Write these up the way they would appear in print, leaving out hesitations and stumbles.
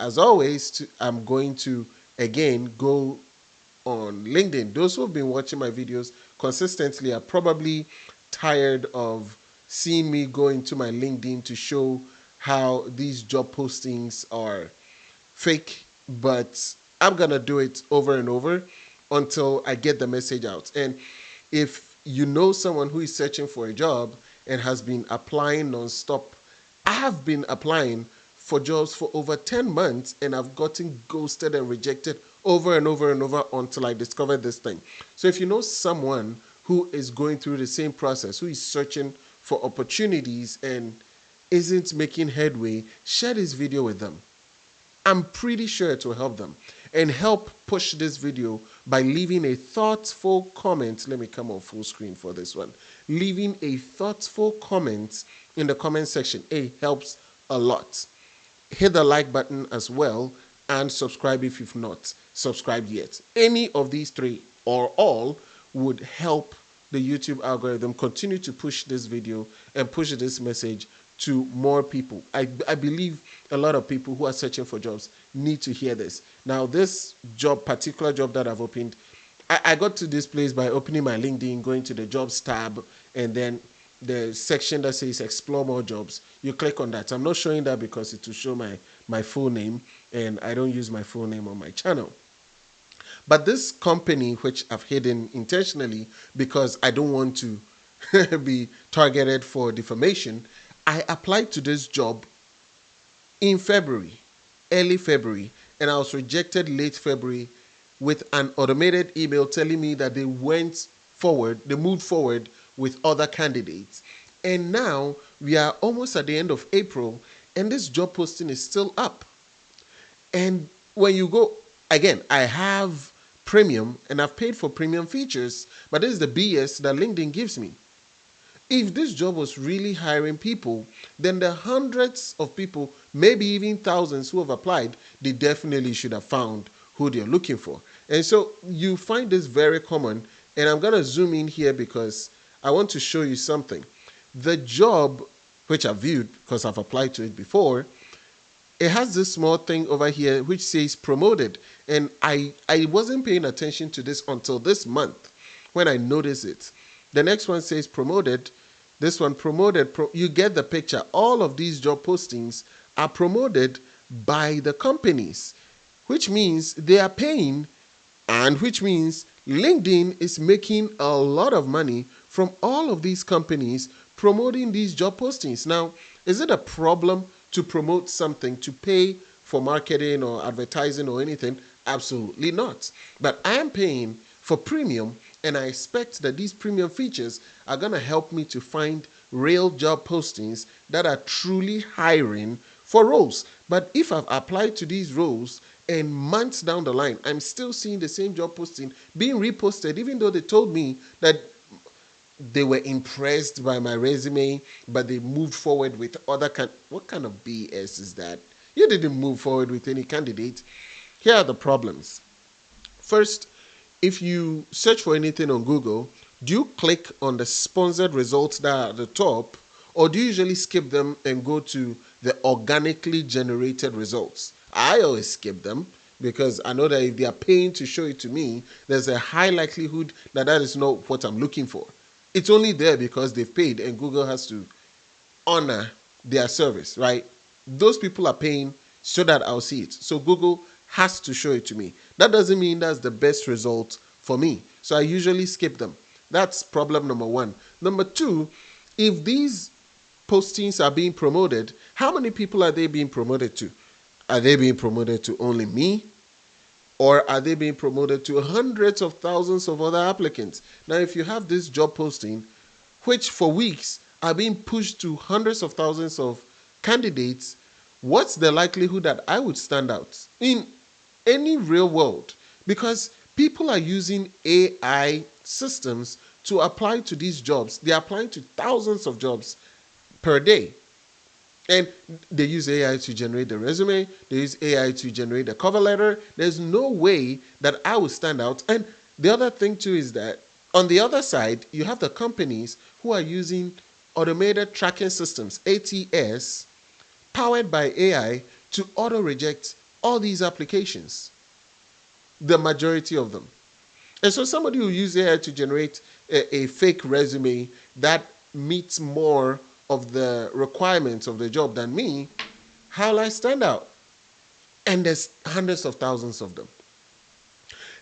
as always, I'm going to again go on LinkedIn. Those who have been watching my videos consistently are probably tired of seeing me go into my LinkedIn to show how these job postings are fake, but I'm gonna do it over and over until I get the message out. And if you know someone who is searching for a job and has been applying nonstop, I have been applying for jobs for over 10 months and I've gotten ghosted and rejected over and over and over until I discovered this thing. So if you know someone who is going through the same process, who is searching for opportunities and isn't making headway, share this video with them. I'm pretty sure it will help them. And help push this video by leaving a thoughtful comment. Let me come on full screen for this one. Leaving a thoughtful comment in the comment section. Helps a lot. Hit the like button as well and subscribe if you've not subscribed yet. Any of these three or all would help the YouTube algorithm continue to push this video and push this message to more people. I believe a lot of people who are searching for jobs need to hear this. Now, this particular job that I've opened, I got to this place by opening my LinkedIn, going to the jobs tab, and then the section that says explore more jobs. You click on that. I'm not showing that because it will show my full name, and I don't use my full name on my channel. But this company, which I've hidden intentionally because I don't want to be targeted for defamation, I applied to this job in February, early February, and I was rejected late February with an automated email telling me that they moved forward with other candidates. And now we are almost at the end of April, and this job posting is still up. And when you go, again, I have premium and I've paid for premium features, but this is the BS that LinkedIn gives me. If this job was really hiring people, then the hundreds of people, maybe even thousands who have applied, they definitely should have found who they're looking for. And so you find this very common. And I'm going to zoom in here because I want to show you something. The job, which I've viewed because I've applied to it before, it has this small thing over here which says promoted. And I wasn't paying attention to this until this month when I noticed it. The next one says promoted. This one promoted. You get the picture. All of these job postings are promoted by the companies, which means they are paying, and which means LinkedIn is making a lot of money from all of these companies promoting these job postings. Now, is it a problem to promote something, to pay for marketing or advertising or anything? Absolutely not. But I am paying for premium, and I expect that these premium features are going to help me to find real job postings that are truly hiring for roles. But if I've applied to these roles and months down the line, I'm still seeing the same job posting being reposted, even though they told me that they were impressed by my resume, but they moved forward with other what kind of BS is that? You didn't move forward with any candidate. Here are the problems. First, if you search for anything on Google, do you click on the sponsored results that are at the top, or do you usually skip them and go to the organically generated results? I always skip them because I know that if they are paying to show it to me, there's a high likelihood that that is not what I'm looking for. It's only there because they've paid and Google has to honor their service, right? Those people are paying so that I'll see it. So Google has to show it to me. That doesn't mean that's the best result for me. So I usually skip them. That's problem number one. Number two, if these postings are being promoted, how many people are they being promoted to? Are they being promoted to only me? Or are they being promoted to hundreds of thousands of other applicants? Now, if you have this job posting, which for weeks are being pushed to hundreds of thousands of candidates, what's the likelihood that I would stand out in any real world? Because people are using AI systems to apply to these jobs. They're applying to thousands of jobs per day. And they use AI to generate the resume. They use AI to generate the cover letter. There's no way that I will stand out. And the other thing too is that on the other side, you have the companies who are using automated tracking systems, ATS, powered by AI to auto-reject all these applications, the majority of them. And so somebody will use AI to generate a fake resume that meets more of the requirements of the job than me. How will I stand out? And there's hundreds of thousands of them.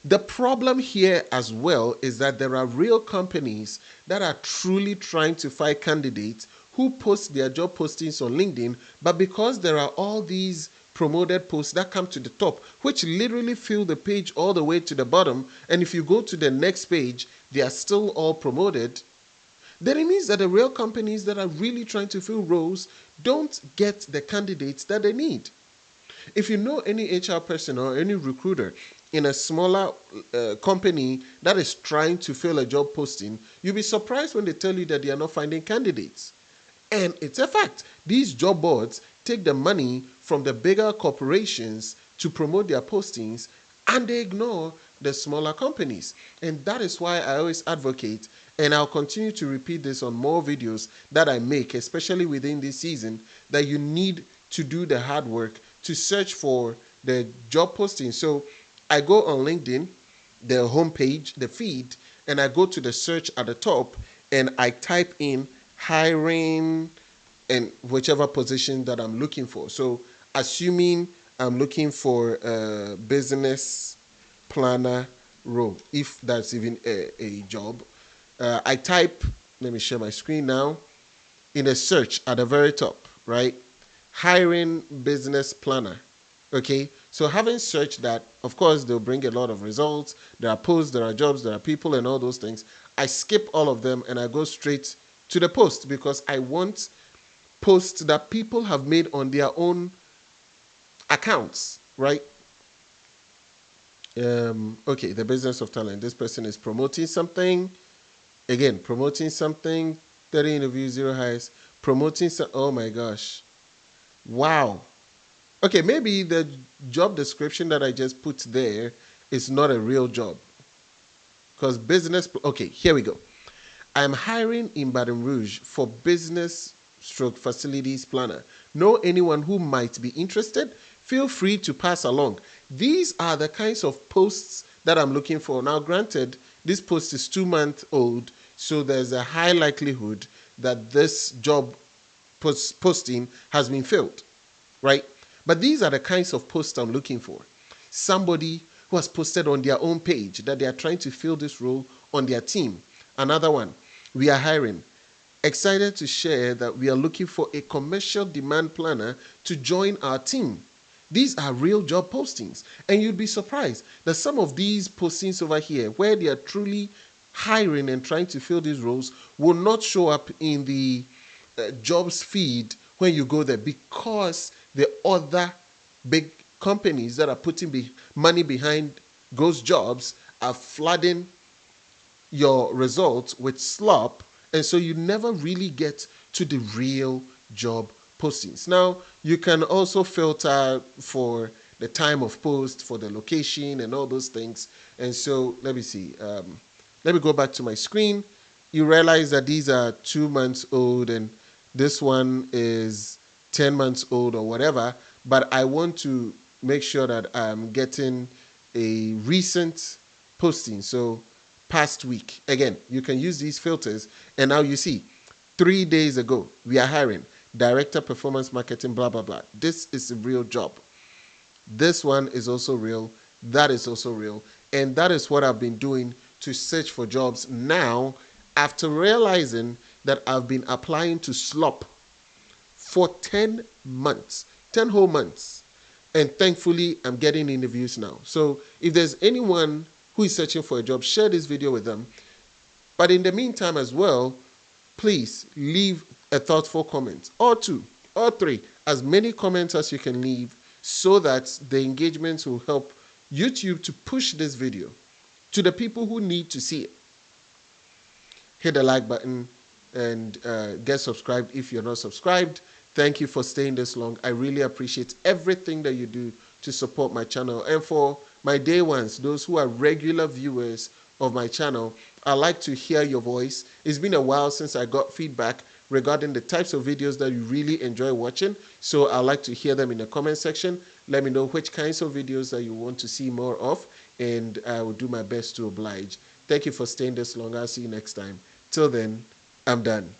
The problem here as well is that there are real companies that are truly trying to find candidates who post their job postings on LinkedIn, but because there are all these promoted posts that come to the top, which literally fill the page all the way to the bottom, and if you go to the next page, they are still all promoted, then it means that the real companies that are really trying to fill roles don't get the candidates that they need. If you know any HR person or any recruiter in a smaller company that is trying to fill a job posting, you'll be surprised when they tell you that they are not finding candidates. And it's a fact. These job boards take the money from the bigger corporations to promote their postings, and they ignore the smaller companies. And that is why I always advocate, and I'll continue to repeat this on more videos that I make, especially within this season, that you need to do the hard work to search for the job posting. So I go on LinkedIn, the homepage, the feed, and I go to the search at the top and I type in hiring and whichever position that I'm looking for. So assuming I'm looking for a business planner role, if that's even a job, I type, let me share my screen now, in a search at the very top, right? Hiring business planner. Okay, so having searched that, of course, they'll bring a lot of results. There are posts, there are jobs, there are people, and all those things. I skip all of them and I go straight to the post because I want posts that people have made on their own accounts, right? Okay, the business of talent. This person is promoting something. Again, promoting something. 30 interviews, 0 hires. Promoting some. Oh my gosh. Wow. Okay, maybe the job description that I just put there is not a real job. Because business, okay, here we go. I'm hiring in Baton Rouge for business stroke facilities planner. Know anyone who might be interested? Feel free to pass along. These are the kinds of posts that I'm looking for. Now, granted, this post is 2 months old, so there's a high likelihood that this job posting has been filled, right? But these are the kinds of posts I'm looking for. Somebody who has posted on their own page that they are trying to fill this role on their team. Another one, we are hiring. Excited to share that we are looking for a commercial demand planner to join our team. These are real job postings. And you'd be surprised that some of these postings over here, where they are truly hiring and trying to fill these roles, will not show up in the jobs feed when you go there because the other big companies that are putting money behind those jobs are flooding your results with slop, and so you never really get to the real job postings. Now, you can also filter for the time of post, for the location, and all those things. And so, let me see. Let me go back to my screen. You realize that these are 2 months old, and this one is 10 months old or whatever. But I want to make sure that I'm getting a recent posting. So, past week. Again, you can use these filters, and now you see 3 days ago, we are hiring director performance marketing, blah, blah, blah. This is a real job. This one is also real. That is also real. And that is what I've been doing to search for jobs now after realizing that I've been applying to slop for 10 months, 10 whole months. And thankfully, I'm getting interviews now. So if there's anyone who is searching for a job, share this video with them. But in the meantime as well, please leave a thoughtful comment, or 2 or 3, as many comments as you can leave, so that the engagements will help YouTube to push this video to the people who need to see it. Hit the like button and get subscribed if you're not subscribed. Thank you for staying this long. I really appreciate everything that you do to support my channel. And for my day ones, those who are regular viewers of my channel, I like to hear your voice. It's been a while since I got feedback regarding the types of videos that you really enjoy watching, so I like to hear them in the comment section. Let me know which kinds of videos that you want to see more of, and I will do my best to oblige. Thank you for staying this long. I'll see you next time. Till then, I'm done.